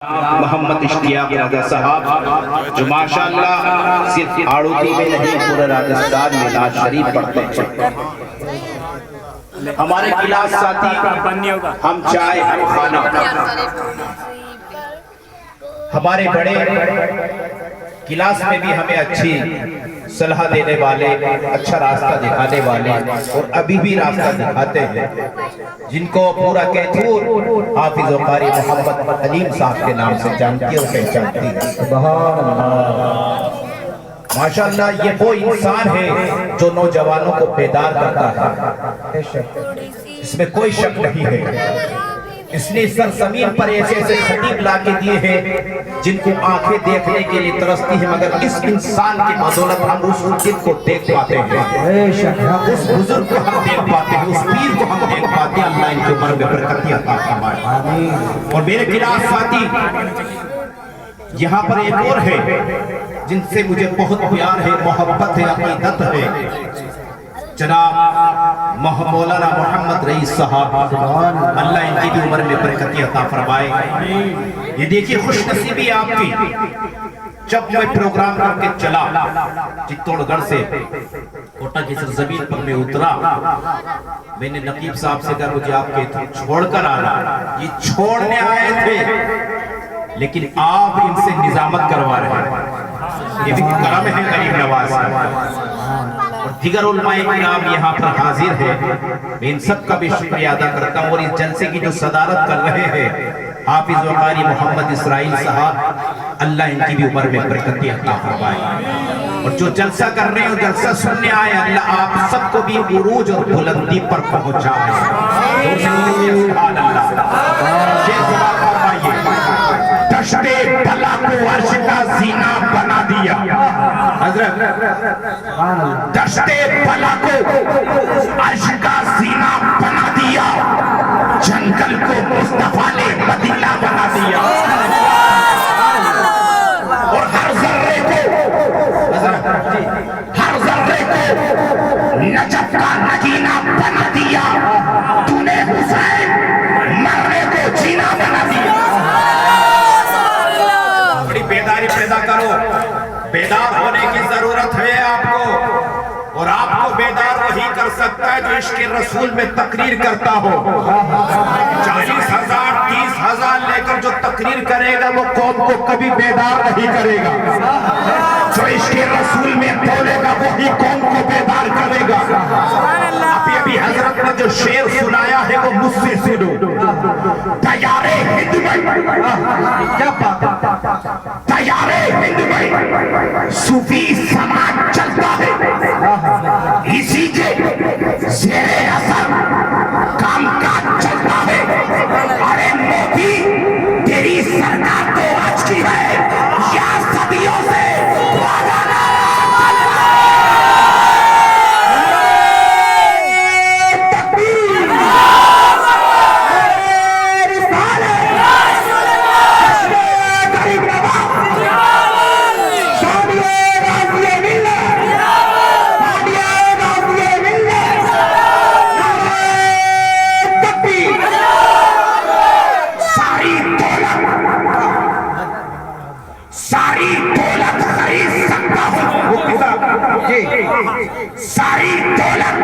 मोहम्मद इश्तियाक रज़ा साहब जो माशाअल्लाह सिर्फ आड़ूती में नहीं पूरे राजस्थान में नाज शरीफ पढ़ते हैं। हमारे क्लास साथी हम चाय हम खाना, हमारे बड़े क्लास में भी हमें अच्छी सलाह देने वाले, अच्छा रास्ता दिखाने वाले और अभी भी रास्ता दिखाते हैं, जिनको पूरा कैथूर हाफिज व कारी मोहम्मद हलीम साहब के नाम से जानती और पहचानती है। माशाअल्लाह ये वो इंसान है जो नौजवानों को बेदार करता है, इसमें कोई शक नहीं है। इसने सरजमीन पर ऐसे ऐसे खतीब ला के दिए हैं जिनको आंखें देखने के लिए तरसती है, मगर इस इंसान की बदौलत हम उस दिन को देख पाते हैं, उस बुजुर्ग को हम देख पाते हैं, उस पीर को हम देख पाते हैं। अल्लाह इनके उम्र में बरकत अता फरमाए। और मेरे खिलाफ साथी यहाँ पर एक और है जिनसे मुझे बहुत प्यार है, मोहब्बत है, अकीदत है, जनाब मौलाना मोहम्मद रईस साहब, अल्लाह इनकी भी उम्र में बरकत अता फरमाए। ये देखिए खुशनसीबी आपकी, जब मैं प्रोग्राम करके चला चित्तौड़गढ़ से कोटा की सरजमीन पर मैं उतरा, मैंने नकीब साहब से कहा मुझे आपके छोड़कर आना। ये छोड़ने आए थे लेकिन आप इनसे निजामत करवा रहे हैं, ये भी करम है गरीब नवाज। और दिगर उलमाए किराम यहाँ पर हाजिर है, मैं इन सब का भी शुक्रिया अदा करता हूँ। और इस जलसे की जो सदारत कर रहे हैं हाफिज व कारी मोहम्मद इस्राइल साहब, अल्लाह इनकी भी उम्र में बरकत अता फरमाए। और जो जलसा कर रहे हो, जलसा सुनने आए, अल्लाह आप सबको भी उरूज और बुलंदी पर पहुंचाए। दश्ते बला को अर्श का जीना बना दिया, हजरत दश्ते बला को अर्श का जीना बना दिया, जंगल को मुस्तफा ने मदीना बना दिया। और हर जर्रे को नजफ का नगीना बना दिया, तूने हुसैन मरने को जीना बना दिया। बेदारी पैदा करो, बेदार होने की जरूरत है आपको, और आपको बेदार वही कर सकता है जो इश्क़ रसूल में तकरीर करता हो। 40,000 30,000 लेकर जो तकरीर करेगा वो कौम को कभी बेदार नहीं करेगा। जो इश्क़ रसूल में बोलेगा वही कौम को बेदार करेगा। अभी हजरत ने जो शेर सुनाया है वो मुझसे सुनो। तैयारे हिंद में, क्या बात, तैयारे हिंद में सूफी समाज चलता है, इसी के ज़ेरे असर काम काज चलता है। अरे मोदी तेरी सरकार तो आज की है या सदियों से सारी दौलत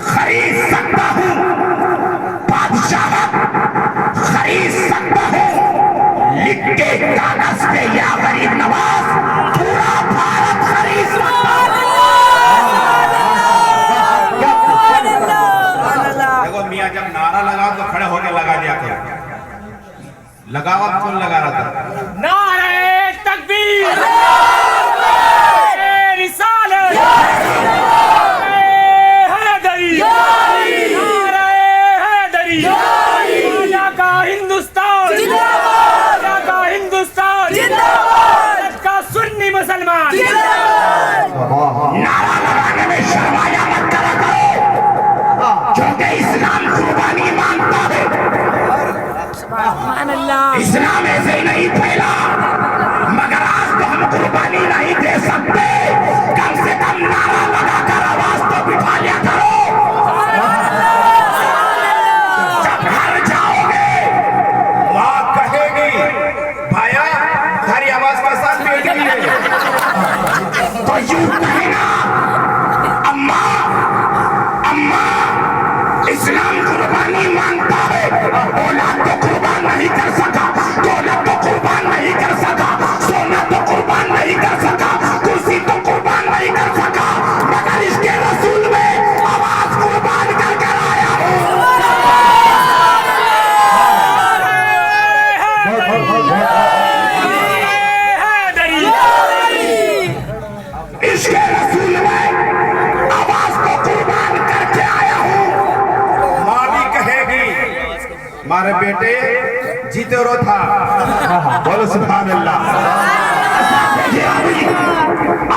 खरीद सकता हूँ, बादशाह खरीद सकता हूँ, लिख के कागज पे या गरीब नवाज पूरा भारत खरीद सकता हूँ। देखो मियाँ जब नारा लगाओ तो खड़े होकर लगा दिया करो, लगावत कौन लगा रहा था? नारे तकबीर, मुसलमान नारा लगाने में शर्माया मत करा करो, क्योंकि इस्लाम कुर्बानी मांगता है। इस्लाम ऐसे ही नहीं फैला, मगर आज तो हम कुर्बानी नहीं दे सकते। कम से कम नारा लगाकर आवाज तो बिठा लिया करो। जब घर जाओगे माँ कहेगी हमारे बेटे जीते रो था। बोलो सुभान अल्लाह।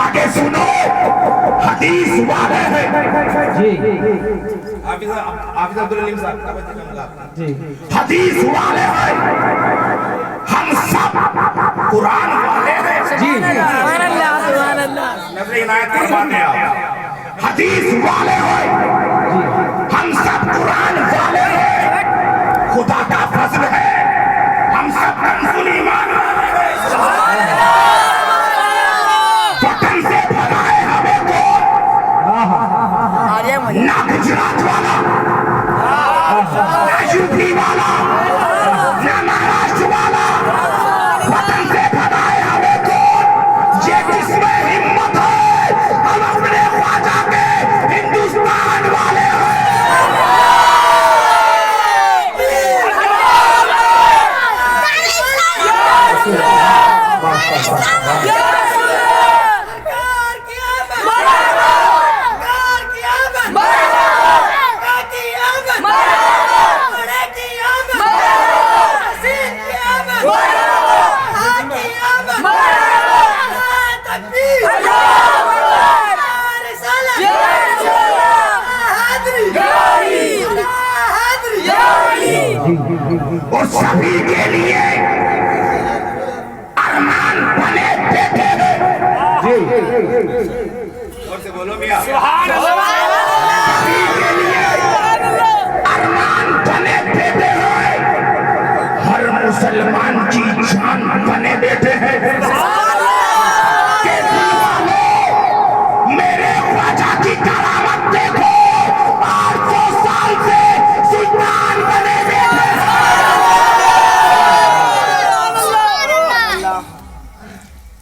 आगे सुनो, हदीस वाले हैं जी। हाफिज अब्दुल अलीम साहब जी, हदीस वाले हैं, हम सब कुरान वाले हैं जी। सुभान अल्लाह, सुभान अल्लाह। नजर इनायत फरमाते आप, हदीस वाले हैं, हम सब कुरान वाले हैं। खुदा का फजल है, हम सब कंजुल ईमान वाले हैं। वतन से भगाए हमें कौन? ना गुजरात वाला, ना यूपी वाला, ना महाराष्ट्र वाला। वतन से भगाए हमें कौन? ये किसमें हिम्मत है? हम अपने ख्वाजा के हिंदुस्तान वाले हैं। और सभी के लिए अरमान बने बेटे जी। और से बोलो मियां, सभी के लिए अरमान बने बेटे हैं। हर मुसलमान की जान बने बेटे हैं। मेरे ख्वाजा की करामत देखो, 800 साल से सुल्तान बने बेटे हैं।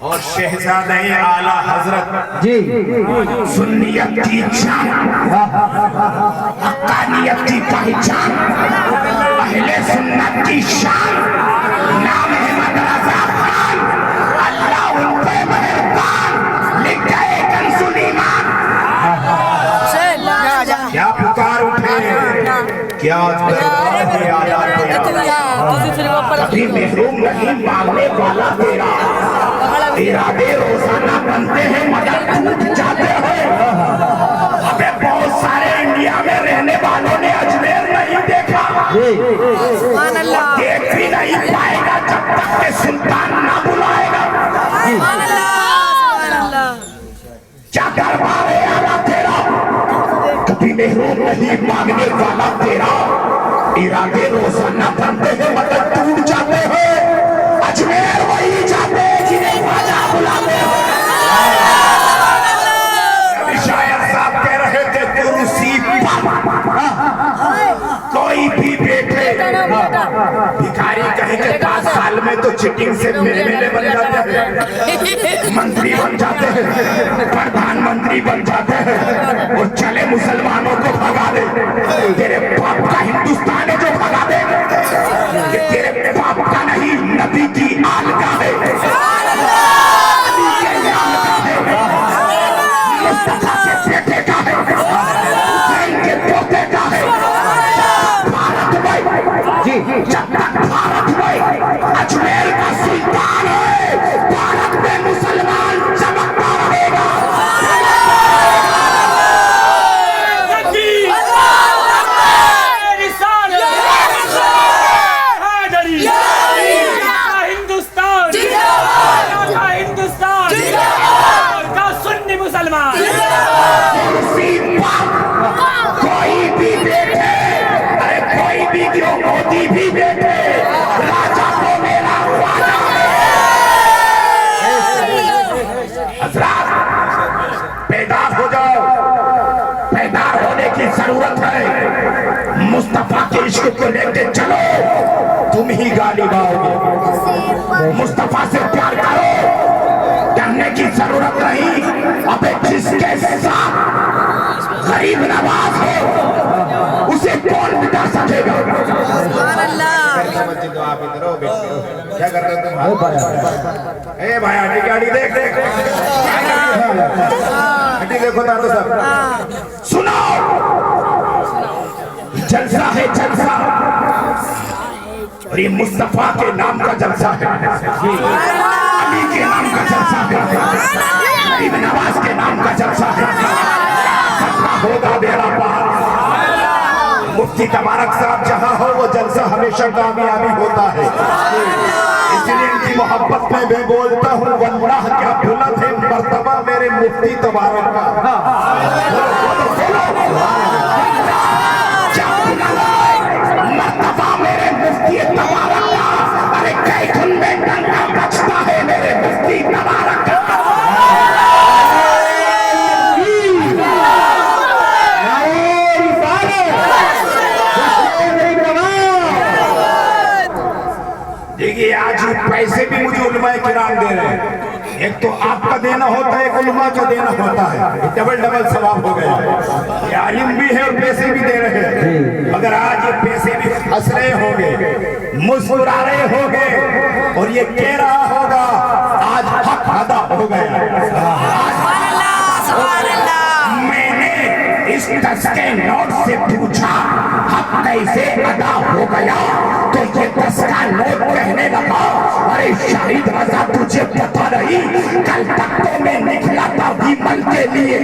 और शहजादे आला हजरत जी, सुन्नियत की जान, हक्कानियत की पहचान, अहले सुन्नत की शान, नाम है मदरसा खान। अल्लाह उन पे मेहरबान, लिख गए कंजुल ईमान। क्या पुकार उठे, क्या कभी महरूम नहीं मांगने वाला तेरा। इरादे रोजाना बनते हैं मगर टूट जाते हैं। अबे बहुत सारे इंडिया में रहने वालों ने अजमेर नहीं देखा, देख भी नहीं पाएगा जब तक के सुल्तान ना बुलाएगा। क्या दरबार है आला तेरा, कभी महरूम नहीं मांगने वाला तेरा। इरादे रोजाना बनते हैं मगर टूट जाते हैं। अजमेर वही जाते हैं जिन्हें ख्वाजा बुलाते हैं। शायर साहब कह रहे थे, कुर्सी कोई भी बैठे, भिखारी कहे कि 5 साल में तो चिटिंग से मेले बन जाते हैं, मंत्री बन जाते हैं, प्रधानमंत्री बन जाते हैं। और चले मुसलमानों को भगा दे, तेरे बाप का हिंदुस्तान है जो भगा दे, कि तेरे बाप का नहीं नबी की आलका है, मुस्तफा के बेटे का है, हुसैन के पोते का है। भारत में जी, जब तक भारत में अजमेर का सुल्तान है, भारत में मुसलमान चमकता रहेगा। कोई भी बैठे, अरे कोई भी क्यों, मोदी भी बैठे, राजा को मेरा ख्वाजा है। हज़रात बेदार हो जाओ, बेदार होने की जरूरत है। मुस्तफा के इश्क को लेके चलो, तुम ही गालिब आओगे। मुस्तफा से प्यार करो, करने की जरूरत नहीं। अबे जिसके साथ गरीब नवाज हो, उसे कौन मिटा सकेगा? आप इधर हो, क्या कर रहे हो तुम? ए भाई आंटी की आंटी देख देख, आंटी देखो ना तो सब सुनो, जलसा है जलसा। और ये मुस्तफा के नाम का जलसा है, अली के नाम का जलसा है, गरीब नवाज के नाम का जलसा है। होगा बेड़ा पार। मुफ्ती तबारक साहब जहां हो वो जलसा हमेशा कामयाबी होता है। इसलिए इनकी मोहब्बत में मैं बोलता हूँ, वल्लाह क्या बुलंद है मर्तबा मेरे मुफ्ती तबारक का। मर्तबा मेरे मुफ्ती तबारक का। अरे कैथुन में डंका बजता है मेरे मुफ्ती तबारक का। देखिए आज पैसे भी मुझे उलमाए किराम दे रहे हैं। एक तो आपका देना होता है, एक उलमा का देना होता है, डबल डबल सवाब हो गया। ये आलिम भी है और पैसे भी दे रहे हैं, मगर आज ये पैसे भी हंस रहे होंगे, मुस्कुरा रहे होंगे और ये कह रहा होगा आज हक अदा हो गया। मैंने इस 10 के नोट से पूछा हक कैसे अदा हो गया, तो ये 10 का नोट कहने लगा, अरे शाहिद रजा तुझे पता नहीं, कल तक तो मैं निकला था विमल के लिए,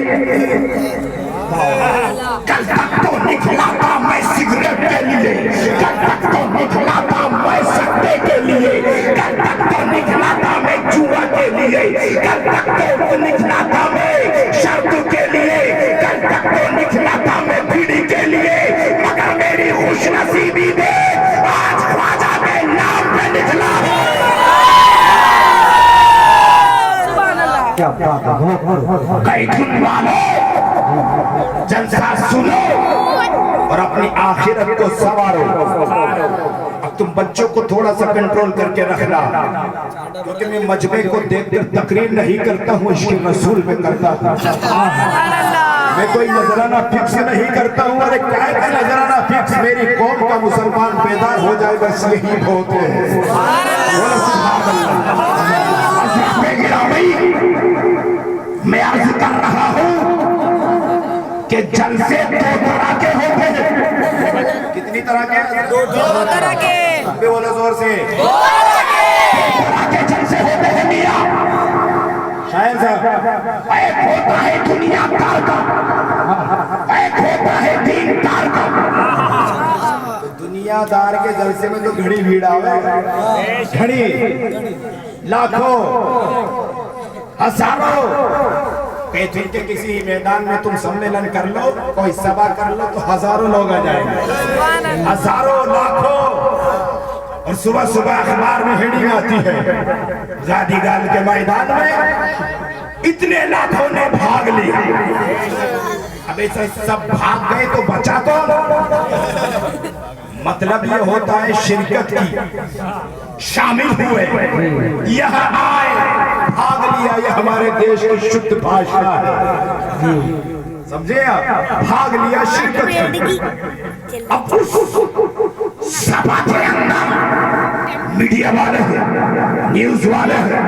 कल तक तो निकला था मैं सिगरेट के लिए, कल तक तो निकला था मैं सट्टे के लिए, कल तक तो निकला था मैं जुआ के लिए, कल तक तो निकला था मैं शर्त के लिए, कल तक तो निकला था मैं बीड़ी के लिए, मगर मेरी खुशनसीबी में आज ख्वाजा के नाम पे निकला। कैथुन वालों जलसा सुनो और अपनी आखिरत को संवारो। अब तुम बच्चों को थोड़ा सा कंट्रोल करके रखना, क्योंकि मैं मजमे को देखकर तकरीर नहीं करता हूँ, इश्क़ रसूल में करता हूँ। मैं कोई नजराना फिक्स नहीं करता हूँ। अरे क्या का नजराना फिक्स, मेरी कौम का मुसलमान बेदार हो जाए बस यही बहुत है। मैं अर्ज कर रहा हूँ कि जलसे 2 तरह के होते हैं। कितनी तरह के? 2 तरह के। बोलो जोर से। 2 तरह के जलसे होते हैं मियां। शायद एक होता है दुनियादार का, एक होता है दीनदार का। तो दुनियादार के जलसे में तो घड़ी भीड़ आवे, घड़ी लाखों हजारों। कैथुन के किसी मैदान में तुम सम्मेलन कर लो, कोई सभा कर लो, तो हजारों लोग आ जाएंगे, हजारों लाखों। और सुबह सुबह अखबार में हेडिंग आती है, गादीगाल के मैदान में इतने लाखों ने भाग लिया। अब ऐसा सब भाग गए तो बचा कौन? मतलब ये होता है शिरकत की, शामिल हुए, यह आए, भाग लिया। यह हमारे देश की शुद्ध भाषा है, समझे आप? भाग लिया शिरकत की। अब सभा के अंदर मीडिया वाले हैं, न्यूज वाले हैं,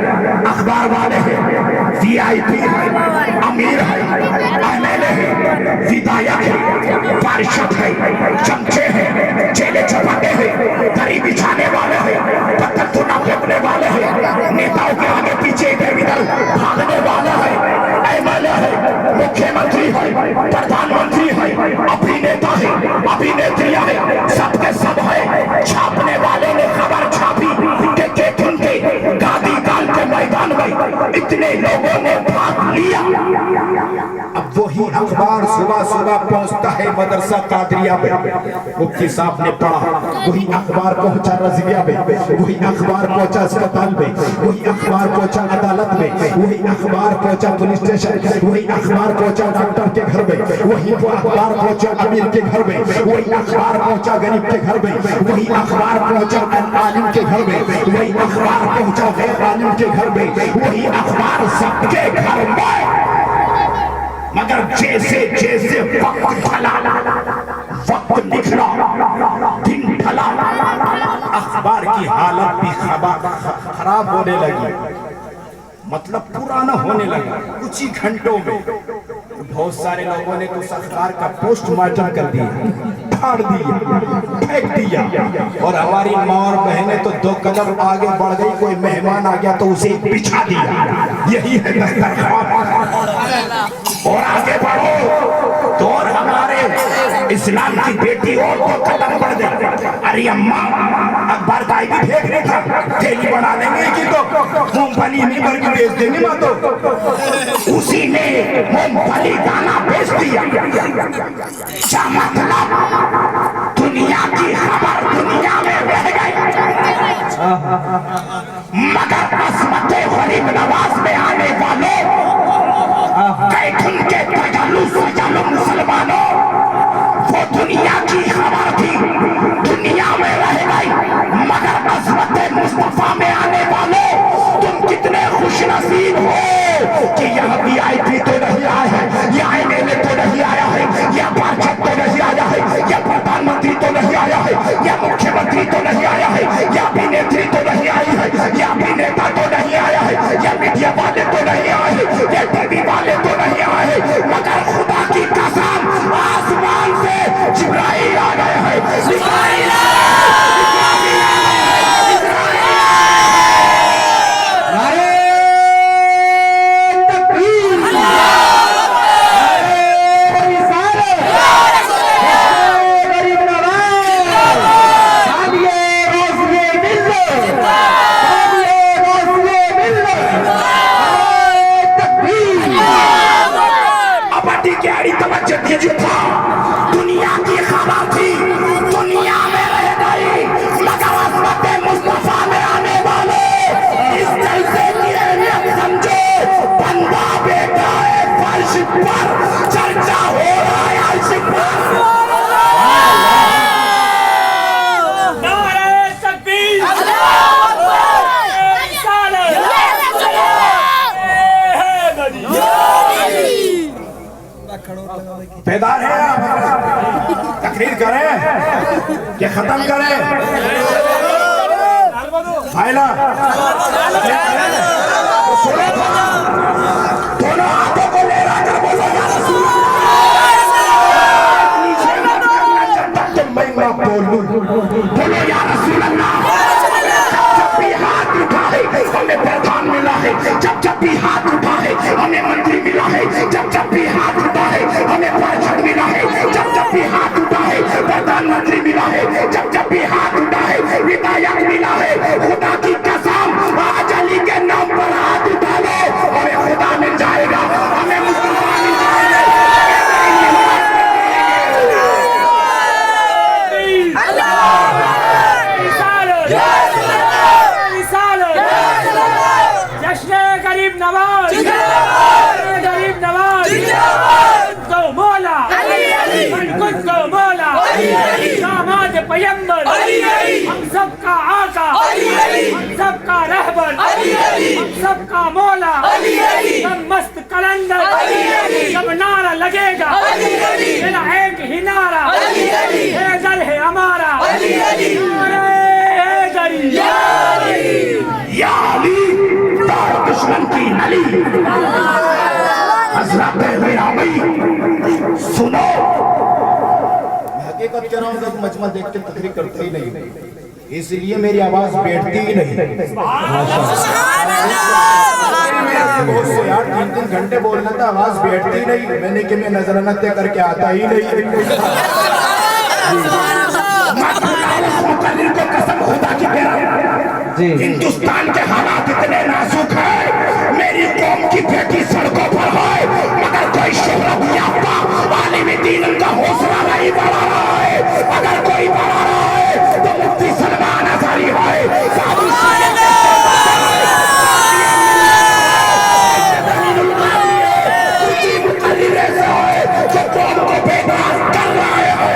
अखबार वाले हैं, VIP है, अमीर है, MLA है, विधायक है, पार्षद है, चमचे हैं, चेले चपाटे हैं, दरी बिछाने वाले हैं, पत्थर चुना फेंकने वाले हैं, नेताओं के आगे पीछे इधर उधर भागने वाला है, MLA है, मुख्यमंत्री है, प्रधानमंत्री है, अभिनेता है, अभिनेत्रियां है, सबके सब है। छापने वाले ने खबर छापी कि कैथुन के गादीगाल के मैदान में इतने लोगों ने भाग लिया। अब वही अखबार सुबह सुबह पहुंचता है मदरसा कादरिया में, मुफ्ती साहब ने पढ़ा, वही अखबार पहुंचा रज़िया में, वही अखबार पहुंचा अस्पताल में, वही अखबार पहुंचा अदालत में, वही अखबार पहुंचा पुलिस स्टेशन, वही अखबार पहुंचा डॉक्टर के घर में, वही अखबार पहुंचा अमीर के घर में, वही अखबार पहुंचा गरीब के घर में, वही अखबार पहुंचा आलिम के घर में, वही अखबार पहुंचा गैर आलिम के घर में, वही अखबार सबके घर में। मगर जैसे जैसे वक्त ढला, वक्त निकला, दिन ढला, अखबार की हालत भी खराब होने लगी, मतलब पुराना होने लगा कुछ ही घंटों में। बहुत सारे लोगों ने तो उस अखबार का पोस्टमार्टम कर दिया। फाड़ दिया, फेंक दिया। और हमारी माँ और बहनें तो 2 कदम आगे बढ़ गई, कोई मेहमान आ गया तो उसे बिछा दिया। यही है दस्तरखान। और आगे बढ़ो तो और हमारे इस्लाम की बेटी और 2 कदम बढ़ गई। अरे अम्मा अखबार का भी फेंक नहीं था, थैली बना लेंगे कि तो मूंगफली नहीं भर के बेच देंगे माँ। तो उसी ने मूंगफली दाना बेच दिया। क्या मतलब? दुनिया की खबर दुनिया में रह गई, मगर असमते गरीब नवाज में आने वालों, कैथुन के तजालुस मुसलमानों, वो दुनिया की खबर थी, दुनिया में रह गई, मगर असमते मुस्तफा में आने वालों, तुम कितने खुशनसीब हो कि यह VIP तो नहीं आया है, यह MLA तो नहीं आया है, यह पार्षद तो नहीं आया है, यह प्रधानमंत्री तो नहीं आया है, यह मुख्यमंत्री तो नहीं आया है, यह अभिनेत्री तो नहीं आई है, यह अभिनेता तो नहीं आया है, यह मीडिया वाले तो नहीं आए हैं, यह TV वाले तो नहीं आए हैं, मगर खुदा की कसम आसमान से जिब्राइल आ गए हैं। दुनिया की खबर थी, दुनिया में रह गई, मगर असमते मुस्तफा में आने वाले इस जलसे की अहमियत समझो। बंदा बेटा है फर्श पर, चर्चा हो रहा है अर्श पर। नारे तकबीर, बेदार है आप? तकरीर करें कि खत्म करें? फाइला दोनों हाथों को ले रहा कर बोलो या रसूल अल्लाह। जब तक तुम मैं बोलूं बोलो या रसूल अल्लाह। जब भी हाथ उठा है हमें प्रधान मिला है, जब भी हाथ उठा है हमें मंत्री मिला है, जब भी हाथ उठा है हमें पार्षद मिला है, जब भी हाथ उठा है प्रधानमंत्री मिला है, जब भी हाथ उठा है विधायक मिला है। खुदा की कसम आज अली के नाम पर हाथ उठा लो, हमें खुदा मिल जाएगा, हमें मुस्तफा मिल जाएगा। जश्न गरीब नवाज, गरीब नवाज को मौला, खुद को मौला, दामाद पैगंबर, हम सबका आका, हम सबका रहबर, हम सबका मौला, हम मस्त कलंदर। जब नारा लगेगा मेरा एक ही नारा, हैदर है हमारा, या अली दुश्मन की नली। हज़रत मेरा भाई सुनो, हकीकत कह रहा हूँ, जब मजमा देख के तकरीर करते ही नहीं, इसलिए मेरी आवाज बैठती ही नहीं। बहुत से यार 3-3 घंटे बोलना था, आवाज बैठती नहीं। मैंने कि मैं नजराना तय करके आता ही नहीं। को कसम खुदा की कह रहा हूं, हिंदुस्तान के हालात इतने नाजुक हैं, मेरी कौम की बेटी सड़कों पर है, मगर कोई शोहरत याफ्ता आलिम दीन का हौसला नहीं बढ़ा रहा है। अगर कोई बढ़ा रहा है तो मुफ्ती सलमान अज़हरी है। जो कौम को बेदार कर रहा है।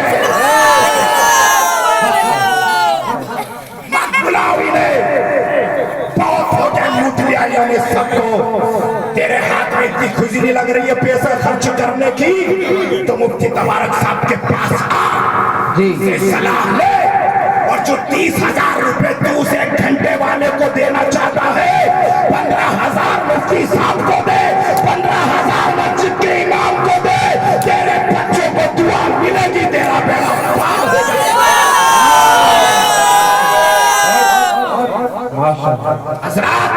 सबको तेरे हाथ में इतनी खुजली लग रही है पैसा खर्च करने की, तो मुफ्ती तबारक साहब के पास आ, सलाह ले, और जो 30,000 रुपए तू उसे 1 घंटे वाले को देना चाहता है, 15,000 मुफ्ती साहब को दे, 15,000 मस्जिद के इमाम को दे। तेरे बच्चों को दुआ मिलेगी, तेरा बेड़ा पार हजरत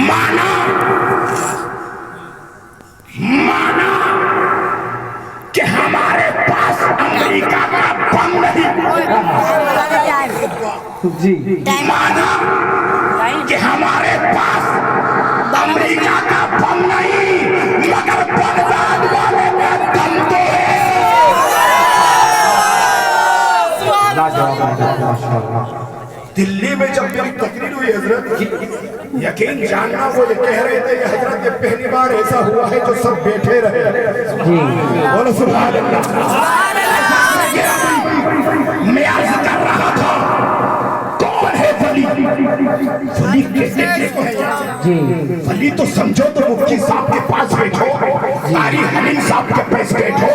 माना कि हमारे पास अमेरिका का बम नहीं, जी माना कि हमारे पास अमेरिका का बम नहीं, मगर बगदाद वाले में दम तो है। दिल्ली में जब मेरी तकरीर हुई हजरत, यकीन जानना वो ये कह रहे थे हजरत ये पहली बार ऐसा हुआ है जो सब बैठे रहे। बोलो सुभान अल्लाह। मैं अर्ज कर रहा था कौन है वली? वली कैसे कहते हैं? वली तो समझो तो मुफ्ती साहब के पास बैठो, कारी हलीम साहब के पास बैठो,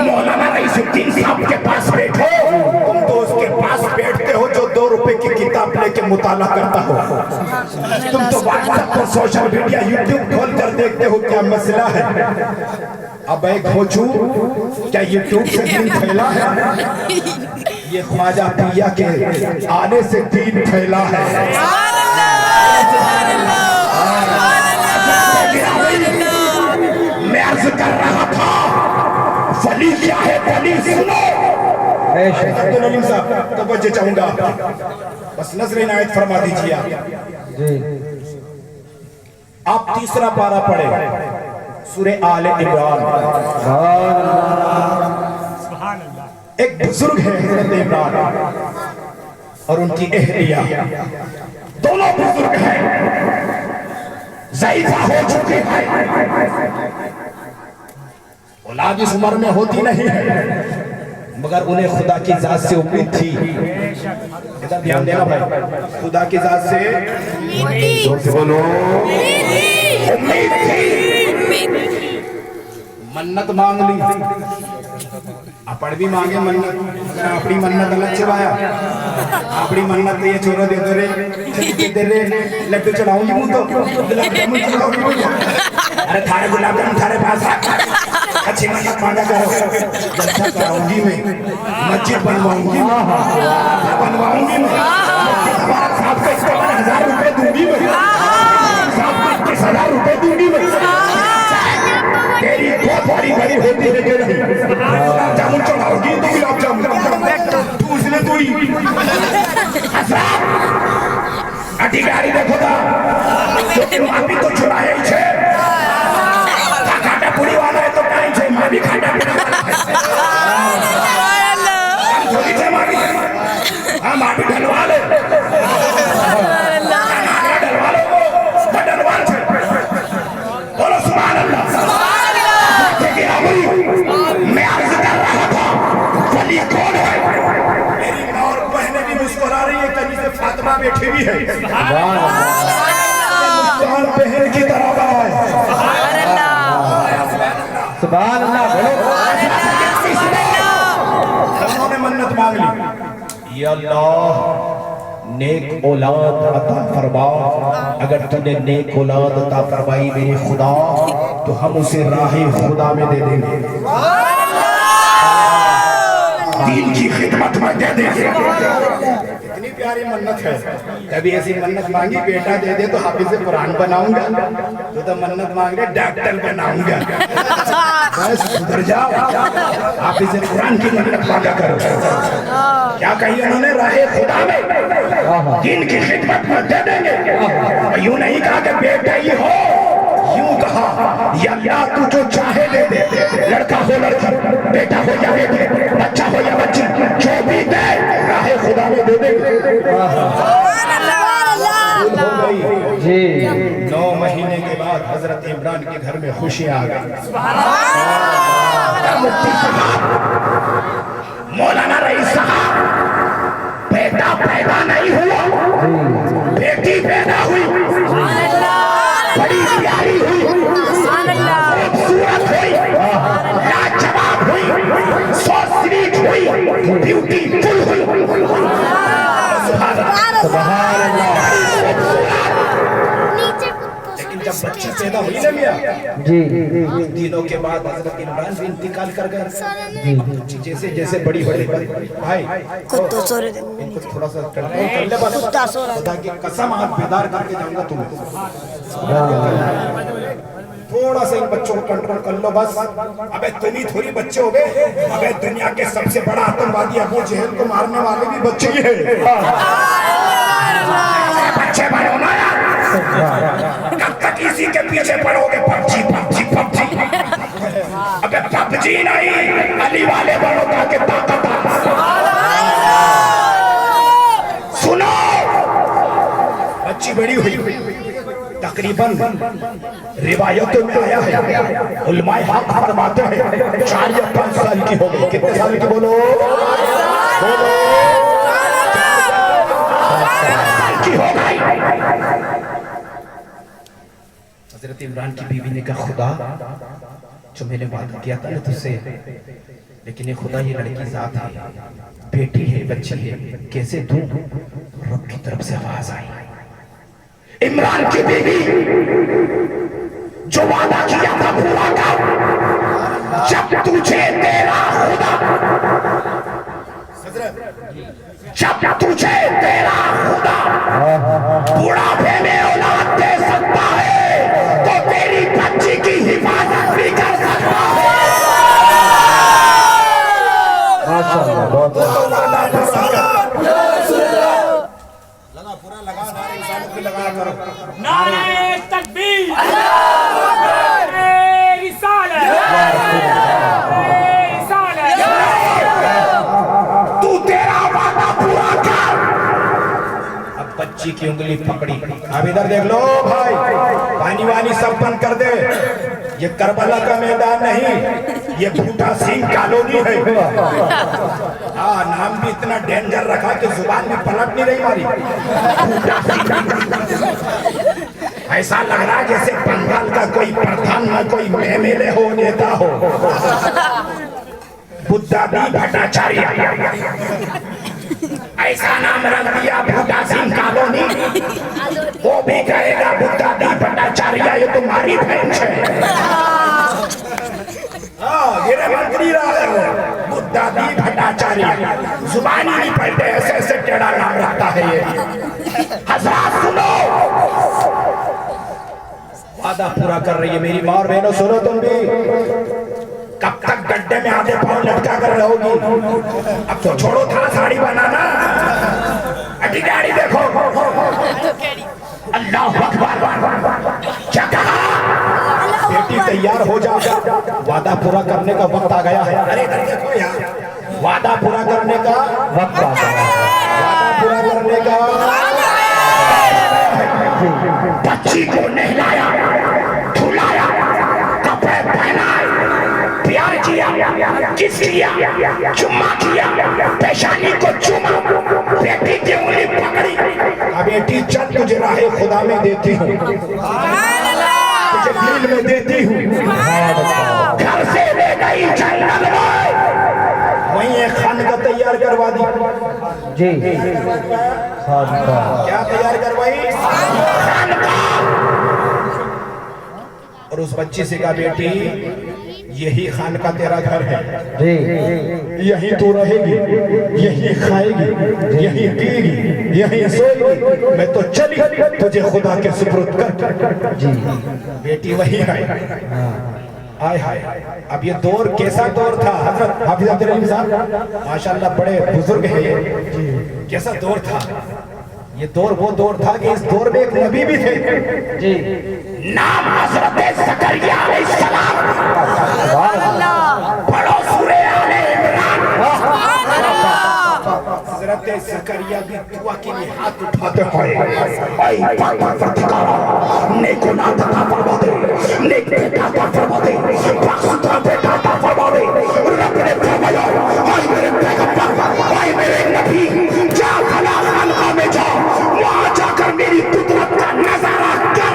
मौलाना रईसुद्दीन साहब के पास बैठो, तुम तो उसके पास बैठते हो जो 2 रुपए की किताब लेके मुताला करता हो। तुम तो व्हाट्सएप पर सोशल मीडिया यूट्यूब खोल कर देखते हो क्या मसला है। अब एक खोजू क्या यूट्यूब से दीन फैला है? ये ख्वाजा पिया के आने से दीन फैला है। मैं अर्ज कर रहा था वली क्या है? वली सुनो। अब्दुल अलीम साहब तवज्जो चाहूंगा, बस नजर इनायत फरमा दीजिए। आप तीसरा पारा पढ़े सूरे आले इमरान। एक बुजुर्ग है हज़रत इमरान और उनकी अहलिया, दोनों बुजुर्ग हैं, ज़ईफ़ा हो चुके हैं, औलाद इस उम्र में होती नहीं है, मगर उन्हें खुदा की जात से उम्मीद थी। इधर ध्यान देना भाई, खुदा की जात से बोलो उम्मीद थी। मन्नत मांग ली, अपड़ भी मांगे मन्नत, अपनी मन्नत अलग चढ़ाया। अपनी मन्नत ये छोरो दे दे रे लड्डू चढ़ाऊंगी मुंह तो गुलाब जामुन चढ़ाऊंगी। अरे थारे गुलाब जामुन थारे पास अच्छी मन्नत मांगा करो, जलसा कराऊंगी मैं, मस्जिद बनवाऊंगी मैं, मैं हमारा साहब को 51,000 रुपए दूंगी मैं, 21,000 रुपए दूंगी मैं। तेरी बहुत बड़ी बड़ी होती है गुलाब जामुन चढ़ाओगी तो गुलाब जामुन पूछ ले तू ही। अधिकारी देखो था अभी तो चुराया ही छे, खाटा पूरी वाला है तो टाइम छे, माँ भी खाटा पूरी वाला है, माँ भी ढलवा ले, ढलवा लो डलवा छे। बोलो सुभान अल्लाह। मैं अर्ज कर रहा था वली कौन है? मेरी माँ और बहनें भी मुस्कुरा रही है, कहीं से फातिमा बैठी हुई है, मुस्कान बहन की तरह है। सुभान अल्लाह। उन्होंने मन्नत मांग ली, या अल्लाह नेक औलाद अता फरमा, अगर तूने नेक औलाद अता फरमाई मेरे खुदा तो हम उसे राहे खुदा में दे देंगे, दीन की खिदमत में दे देंगे। इतनी प्यारी मन्नत है। कभी ऐसी मन्नत मांगी बेटा दे दे तो हाफिज़ कुरान बनाऊंगा, तो मन्नत मांग रहे डॉक्टर बनाऊंगा। बस सुधर जाओ, हाफिज़ कुरान की मन्नत मांगा करो। क्या कही उन्होंने? राहे खुदा में दीन की खिदमत में दे देंगे। यूं नहीं कहा कि बेटा ही हो, यूं कहा या अल्लाह तू जो चाहे दे दे, लड़का हो लड़की, बेटा हो या बेटे, बच्चा हो या बच्ची, जो भी दे राहे खुदा में दे देंगे। जी 9 महीने के बाद हजरत इमरान के घर में खुशियां आ गई। मुफ्ती साहब, मौलाना रईस साहब, बेटा पैदा नहीं हुआ, बेटी पैदा हुई, बड़ी प्यारी हुई, खूबसूरत हुई, लाजवाब हुई, सो स्वीट हुई, ब्यूटीफुल हुई। सुभान अल्लाह। लेकिन जब बच्ची पैदा हुई ना मियां जी दिनों के बाद हजरत इमरान भी इंतकाल कर गए। जैसे जैसे बड़ी बड़ी भाई इनको थोड़ा सा कंट्रोल कर ले बस। खुदा की कसम आज बेदार करके जाऊंगा तुम्हें। थोड़ा सा इन बच्चों को कंट्रोल कर लो बस। अबे तुम ही थोड़ी बच्चे हो गए, अबे दुनिया के सबसे बड़ा आतंकवादी अबू जहल को मारने वाले भी बच्चे ही हैं। बच्चे बड़े होना यार, कब तक इसी के पीछे पड़ोगे? PUBG PUBG PUBG. अबे पबजी नहीं, अली वाले बनो ताकि ताकत। सुनो, बच्ची बड़ी हुई तकरीबन रिवायतों में आया है, उलमाए हक फरमाते हैं 4 या 5 साल की हो गई। कितने साल की बोलो? की हो गई। हजरत इमरान की बीवी ने कहा खुदा जो मैंने वादा किया था ना तुझसे, लेकिन ये खुदा ये लड़की जात है, बेटी है, बच्ची है, कैसे दूं? रब की तरफ से आवाज आई, इमरान की बीवी जो वादा किया था पूरा कर। जब तुझे तेरा खुदा, जब तुझे तेरा खुदा बुढ़ापे में औलाद दे सकता है तो तेरी बच्ची की हिफाजत भी कर सकता है। माशाअल्लाह, बहुत नारे तकबीर, नारे रिसालत, तू तेरा वादा पूरा कर। अब बच्ची की उंगली पकड़ी। अब इधर देख लो भाई, पानी वानी सब बंद कर दे। ये करबला का मैदान नहीं, ये बूटा सिंह कॉलोनी है। हाँ, नाम भी इतना डेंजर रखा कि जुबान भी पलट नहीं रही हमारी। ऐसा लग रहा है जैसे बंगाल का कोई प्रधान न कोई एमएलए हो, नेता हो। बुद्धा दी भट्टाचार्य, ऐसा नाम रख दिया बूटा सिंह कॉलोनी। वो भी कहेगा बुद्धा दी भट्टाचार्य ये तुम्हारी बहन है। गृह मंत्री रहा है बुद्धा दी भट्टाचार्य, जुबानी नहीं पढ़ते, ऐसे ऐसे टेढ़ा नाम रखता है ये। हजरात सुनो, वादा पूरा कर रही है मेरी माँ और बहनों। सुनो तुम भी, कब तक गड्ढे में आधे पाँव लटका कर रहोगी? अब तो छोड़ो था साड़ी बनाना, अटी गाड़ी देखो। अल्लाह अकबर, क्या कहा? बेटी तैयार हो जा, वादा पूरा करने का वक्त आ गया है। अरे इधर देखो यार, वादा पूरा करने का वक्त आ गया है। वादा पूरा करने का। बच्ची को नहलाया, धुलाया, कपड़े पहनाए, प्यार किया, किस किया, चुम्मा किया, पेशानी को चुमा, बेटी की उंगली पकड़ी। अब बेटी चल तुझे राहे खुदा में देती हूँ, तुझे दिल में देती हूँ। घर से ले गई जन्नत में, वहीं एक खानका तैयार करवा दी। जी क्या तैयार करवाई? खानका। और उस बच्ची से कहा बेटी यही खानका तेरा घर है, यही तू रहेगी, यही खाएगी, यही पिएगी, यही सोएगी। मैं तो चली तुझे खुदा के सुपुर्द कर। बेटी वही है। हाय हाय, अब ये दौर कैसा दौर था? हजरत हाफिज अब्दुल रहीम साहब माशाल्लाह बड़े बुजुर्ग है ये। कैसा दौर था ये? दौर वो दौर था कि इस दौर में एक नबी भी थे जी, नाम हजरत ज़करिया अलैहिस्सलाम। पढ़ो सूरे आले इमरान। हजरत ज़करिया भी दुआ के लिए हाथ उठाते हैं, ऐ परवरदिगार नेक औलाद अता फरमा दे, नेक बेटा अता फरमा दे, पाकसूदा बेटा अता फरमा दे। रब ने फरमाया, ऐ मेरे पैगंबर, ऐ मेरे नबी, जा फला खानका में जा, वहां जाकर मेरी कुदरत का नजारा कर।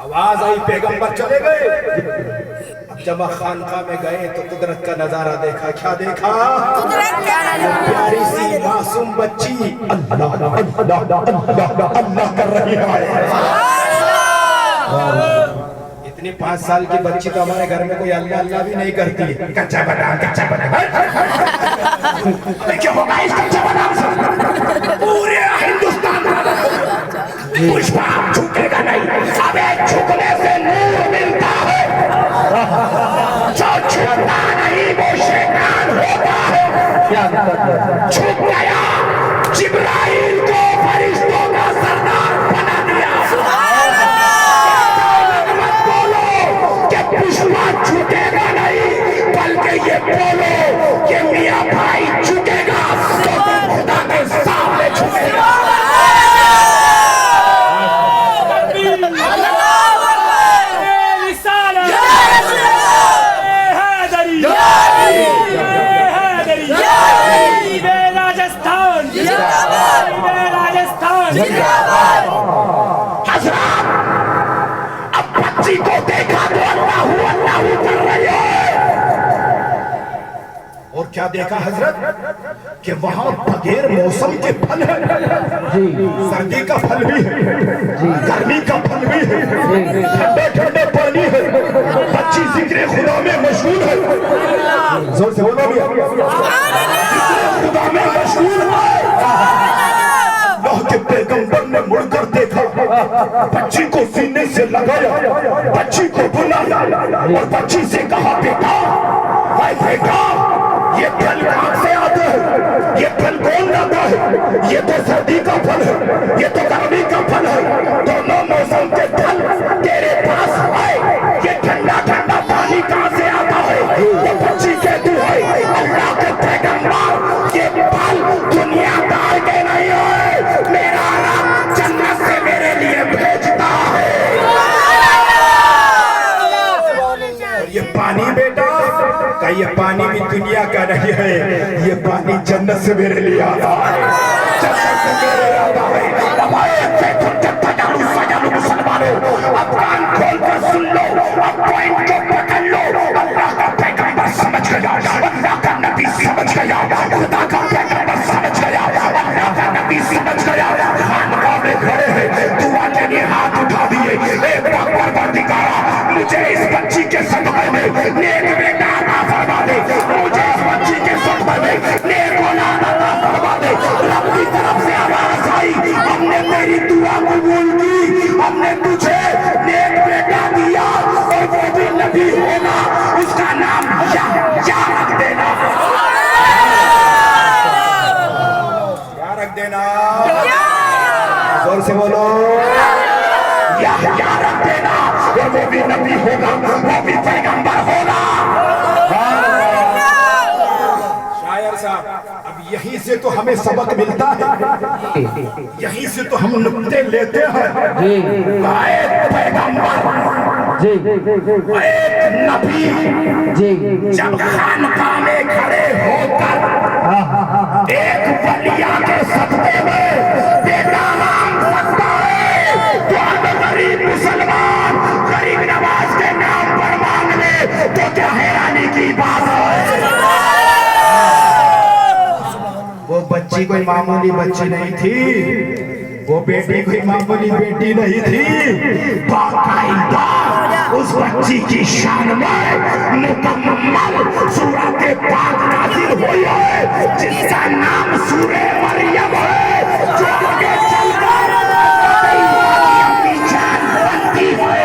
आवाज आई, पैगंबर चले गए। जब खानका में गए तो कुदरत का नजारा देखा। क्या देखा? प्यारी सी मासूम बच्ची अल्लाह अल्लाह अल्लाह अल्लाह कर रही है। इतनी 5 साल की बच्ची तो हमारे घर में कोई अल्लाह अल्लाह भी नहीं करती है। कच्चा बादाम कच्चा बादाम क्या होगा इस कच्चा बादाम से? पूरे हिंदुस्तान पुष्पा झुकेगा नहीं। अबे झुकने से नूर मिलता है, जो झुकता नहीं वो शैतान होता है। क्या झुक गया, जिब्राइल को फरिश्तों का सरदार बना दिया। मत बोलो कि पुष्पा झुकेगा नहीं, बल्कि ये बोलो कि मियां भाई झुकेगा तो खुदा के सामने झुकेगा। अब बच्ची को देखा तो अल्लाह कर रही है। और क्या देखा हजरत कि वहां बगैर मौसम के फल है। सर्दी का फल भी है, गर्मी का फल भी है, ठंडे ठंडे पानी है। बच्ची जिक्र खुदा में मशहूर है। जोर से बोलो भी, खुदा में मशहूर है। के पैगंबर ने मुड़कर देखा, बच्ची को सीने से लगाया, बच्ची को बुलाया और बच्ची से कहा बेटा, बेटा ये फल कहां से आते हैं? ये फल कौन लाता है? ये तो सर्दी का फल है, ये तो गर्मी का फल है। दोनों मौसम के फल तेरे पास है। ये ठंडा ठंडा पानी कहां से आता है? ये बच्ची कहती है अल्लाह के पैगंबर ये फल दुनियादार के नहीं है, मेरा रब जन्नत से मेरे लिए भेजता है। और ये पानी बेटा का, ये पानी भी दुनिया का नहीं है, ये पानी जन्नत से मेरे लिए आता है, जन्नत से मेरे आता है। मुसलमानों अब कान खोल कर सुन लो, अब पॉइंट को पकड़ लो। अल्लाह का पैगंबर समझ गया, अल्लाह का नबी समझ गया, खुदा का पैगंबर समझ गया, अल्लाह का नबी समझ गया। खानकाह में खड़े हैं, दुआ के लिए हाथ उठा दिए। एक परवरदिगारा मुझे इस बच्ची के सदक़े में नेक बेटा अता फरमा दे, मुझे इस बच्ची के सदक़े में नेक औलाद अता फरमा दे। रब की तरफ से आवाज आई, हमने तेरी दुआ कबूल की, हमने तुझे नेक बेटा दिया और वो भी नबी होगा, उसका नाम या रख देना। क्या रख देना? जोर से बोलो, या रख देना। और वो भी नबी होगा, वो भी पैगंबर होगा। शायर साहब, अब यहीं से तो हमें सबक मिलता है, यहीं से तो हम नुक्ते लेते हैं। एक पैगंबर, एक नबी जब खानकाह में खड़े होकर एक वलिया के सदक़े में बेटा मांग सकता है, तो अब गरीब मुसलमान गरीब नवाज के नाम पर मांग ले तो क्या हैरानी की बात है। वो बच्ची कोई मामूली बच्ची नहीं थी, वो बेटी कोई मामूली बेटी नहीं थी। बाकायदा उस बच्ची की शान में मुकम्मल सूरत पाक नाज़िल हुई है, जिसका नाम सूरे मरियम है, जो आगे चलकर अपनी जान बनती है।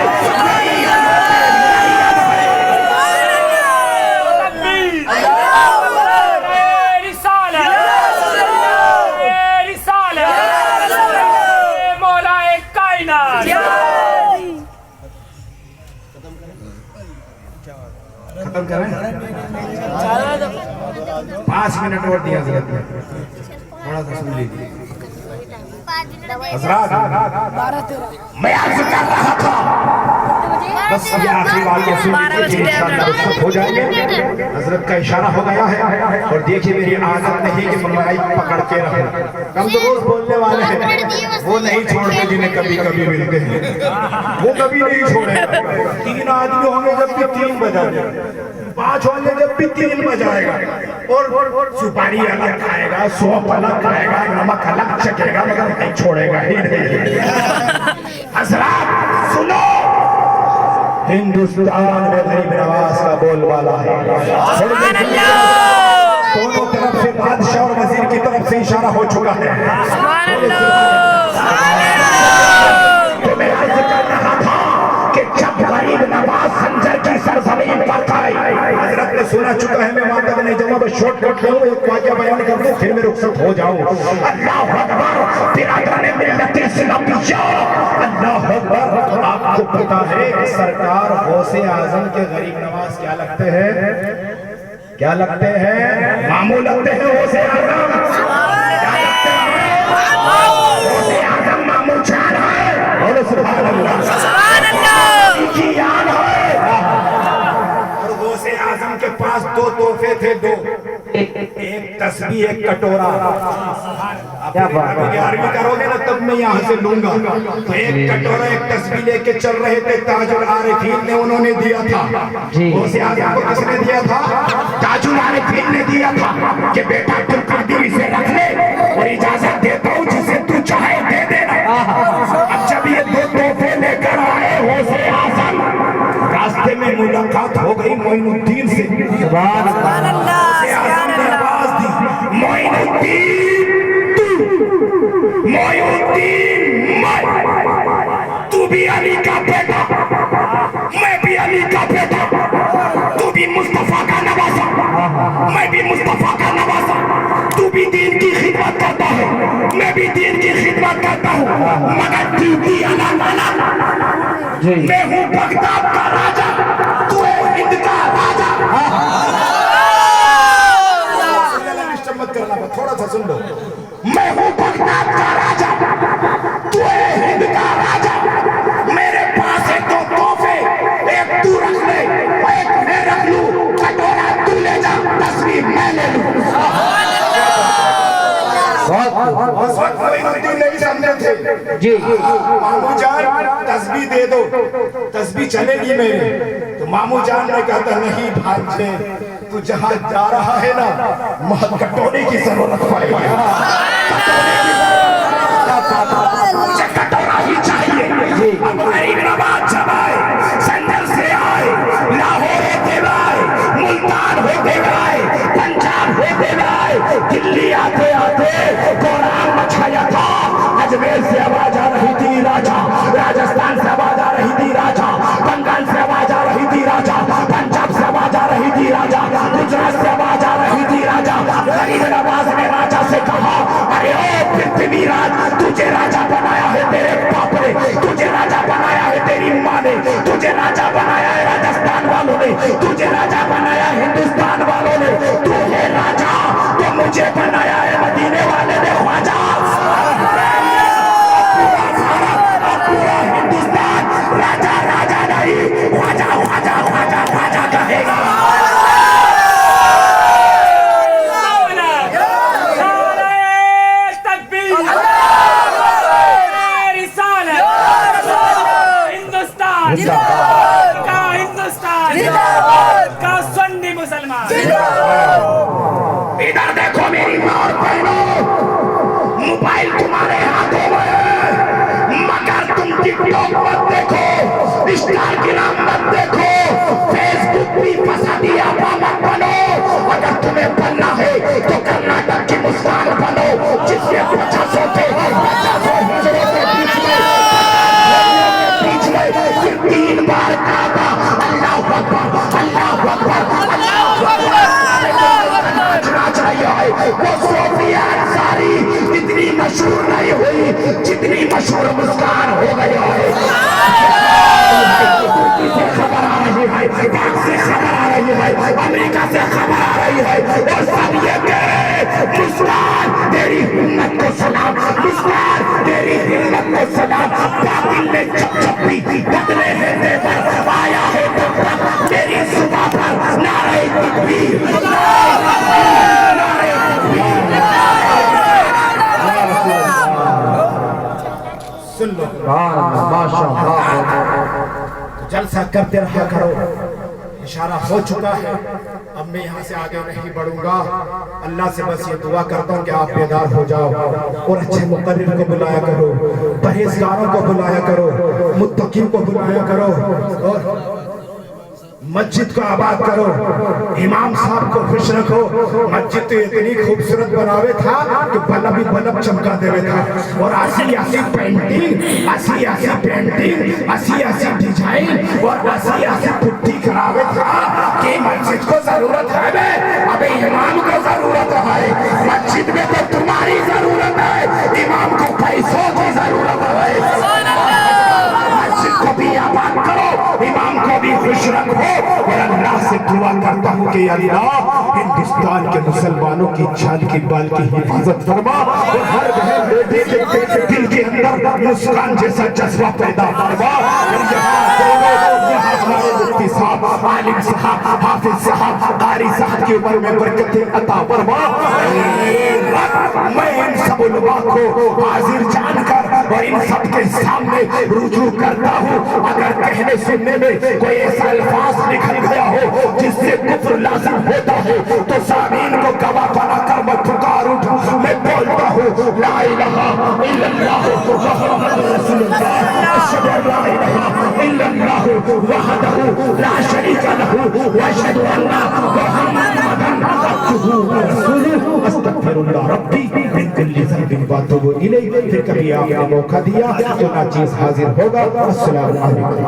खत्म करें? 5 मिनट और दिया थोड़ा सा सुन लीजिए। मैं अर्ज कर रहा था, बस ये आखिरी बात ये सुन लीजिए, इंशाअल्लाह हो जाएंगे। हजरत का इशारा हो गया है और देखिए मेरी आदत नहीं कि मैं माइक पकड़ के रहूं, हम तो रोज बोलने वाले हैं, वो नहीं छोड़ते जिन्हें कभी कभी मिलते हैं, वो कभी नहीं छोड़ेगा। 3 आदमी होंगे जब भी 3 बजा देगा, 5 होंगे जब भी 3 बजाएगा, और सुपारी अलग खाएगा, सौंफ अलग खाएगा, नमक अलग चखेगा, मगर नहीं छोड़ेगा ही नहीं। हजरात सुनो, हिंदुस्तान में गरीब नवाज का बोलबाला है। दोनों तरफ से बादशाह और वजीर की तरफ से इशारा हो चुका है। तो मैं अर्ज कर रहा था कि जब गरीब नवाज खंजर की सरजमीन पर आए, हजरत ने सुना चुका है, मैं वहां तक नहीं जाऊंगा, बस शॉर्टकट करूं, एक वाकया बयान कर दूं, फिर मैं रुखसत हो जाऊं। अल्लाह अकबर, बिरादरान मिल्लत इस्लामिया, अल्लाह अकबर। आपको पता है कि सरकार गौसे आजम के गरीब नवाज क्या लगते हैं? क्या लगते हैं? मामू लगते हैं गौसे आजम। क्या लगते हैं? गौसे आजम मामू जान है। बोलो सुभान अल्लाह, सुभान अल्लाह की याद है। और गौसे आजम के पास 2 तोहफे थे, 2, एक तस्बीह, एक कटोरा। क्या बात है? आर्मी करोगे ना तब मैं यहाँ से लूंगा। तो एक कटोरा, एक तस्बीह लेके चल रहे थे, ताजुल आरिफीन ने उन्होंने दिया था। गौसे आजम को किसने दिया था? ताजुल आरिफीन ने दिया था कि बेटा तुम कादिरी से रख ले और इजाजत देता हूँ, जिसे तू चाहे दे देना। अब जब ये 2 तोहफे लेकर आए गौसे आजम, रास्ते में मुलाकात हो गई मोइनुद्दीन से। सुभान अल्लाह। आवाज दी, मोइनुद्दीन, तू भी अली का बेटा, मैं भी अली का बेटा, तू भी मुस्तफा का नवासा, मैं भी मुस्तफा का नवासा, तू भी दीन की खिदमत करता है, मैं भी दीन की खिदमत करता हूँ, मगर ड्यूटी अलग अलग। मैं हूँ बगदाद का राजा, तू है हिंद का राजा। मत करना, थोड़ा सा सुन लो। मैं हूँ बगदाद का राजा, तू है हिंद का राजा, मेरे पास है 2 तोहफे, एक तू रख ले, एक मैं रख लूं, कटोरा तू ले जा, तस्वीर मैं ले लूं। उस वक्त मोइनुद्दीन नहीं समझे थे जी। मामू जान तस्बीह दे दो, तस्बीह चलेगी मेरी। तो मामू जान ने कहा था, नहीं भांजे, तू जहां जा रहा है ना, वहां कटोरे की जरूरत पड़ेगी, मुझे कटोरा ही चाहिए। गरीब नवाज जब आए, संदर से आए, लाहौर होते आए, मुल्तान होते आए, पंजाब होते आए, दिल्ली आते आते कोरान मचाया था। अजमेर से आवाज आ रही थी राजा, राजस्थान से आवाज आ रही थी राजा, बंगाल से आवाज आ रही थी राजा, पंजाब से आवाज आ रही थी राजा, गुजरात से आवाज आ रही थी राजा। गरीब नवाज ने राजा से कहा, अरे ओ पृथ्वीराज, तुझे राजा बनाया है तेरे बाप ने, तुझे राजा बनाया है तेरी माँ ने, तुझे राजा बनाया है राजस्थान वालों ने, तुझे राजा बनाया हिंदुस्तान वालों ने, तू है राजा, तो मुझे बनाया है मदीने वाले ने ख्वाजा। पूरा हिंदुस्तान राजा राजा नहीं, ख्वाजा ख्वाजा ख्वाजा ख्वाजा कहेगा। इधर देखो मेरी माँ और बहनों, मोबाइल तुम्हारे हाथों में, मगर तुम टिकटॉक मत देखो, इंस्टाग्राम मत देखो, फेसबुक भी फंसा दिया मत बनो। अगर तुम्हें बनना है तो कर्नाटक की मुस्कान बनो, जिसके 50 के 50 हिजड़ों के बीच में 3 बार कहा, अल्लाह अकबर, अल्लाह अकबर, अल्लाह अकबर। वो सोफिया अंसारी इतनी मशहूर नहीं हुई जितनी मशहूर मुस्कान हो गई है। खबर आ रही है, पाक से खबर आ रही है, अमेरिका से खबर आ रही है, और सब ये कह रहे, मुस्कान तेरी हिम्मत को सलाम, मुस्कान तेरी हिम्मत को सलाम। बातिल ने चप्पी बदले हैं देवर, आया है तब तेरी सुबह पर नारे तकबीर, नारे तकबीर। तो जलसा करते रहा करो। इशारा हो चुका है, अब मैं यहाँ से आगे नहीं बढ़ूंगा। अल्लाह से बस ये दुआ करता हूँ कि आप बेदार हो जाओ और अच्छे मुकर्रिर को बुलाया करो, परहेजगारों को बुलाया करो, मुत्तकीन को बुलाया करो और मस्जिद को आबाद करो, इमाम साहब को खुश रखो। मस्जिद तो इतनी खूबसूरत बनावे था कि बल्ब ही बल्ब चमका देवे था और ऐसी पेंटिंग, ऐसी डिजाइन और ऐसी पुट्टी करावे था कि मस्जिद को जरूरत है बे, अबे इमाम को जरूरत है। मस्जिद में तो तुम्हारी जरूरत है, इमाम को पैसों की जरूरत है। मस्जिद को भी आबाद करो, इमाम को भी खुश रखो और अल्लाह से दुआ करता हूँ कि अल्लाह हिंदुस्तान के मुसलमानों की जान की बाल की हिफाजत फरमा और हर बहन बेटे के दिल के अंदर मुस्कान जैसा जज्बा पैदा फरमा। हमारे मुफ्ती साहब, आलिम साहब, हाफिज साहब, कारी साहब की उम्र में बरकतें अता फरमा। मैं इन सब उलमा को हाजिर जानकर और इन सब के सामने रुजू करता हूँ। अगर कहने सुनने में कोई ऐसा अल्फाज निकल गया हो जिससे कुफ्र लाज़िम होता है तो सामीन को गवाह बनाकर मैं पुकार उठूं, मैं बोलता हूँ ला इलाहा इल्लल्लाह मुहम्मदुर रसूलुल्लाह, अशहदु अल्ला इलाहा इल्लल्लाह वहदहु ला शरीका लहु व अशहदु अन्ना मुहम्मदन अब्दुहु व रसूलुहु, अस्तगफिरुल्लाह रब्बी मिन कुल्ली ज़ंबिन व अतूबु इलैहि। फिर कभी आपने मौका दिया तो ना चीज हाजिर होगा। अस्सलामु अलैकुम।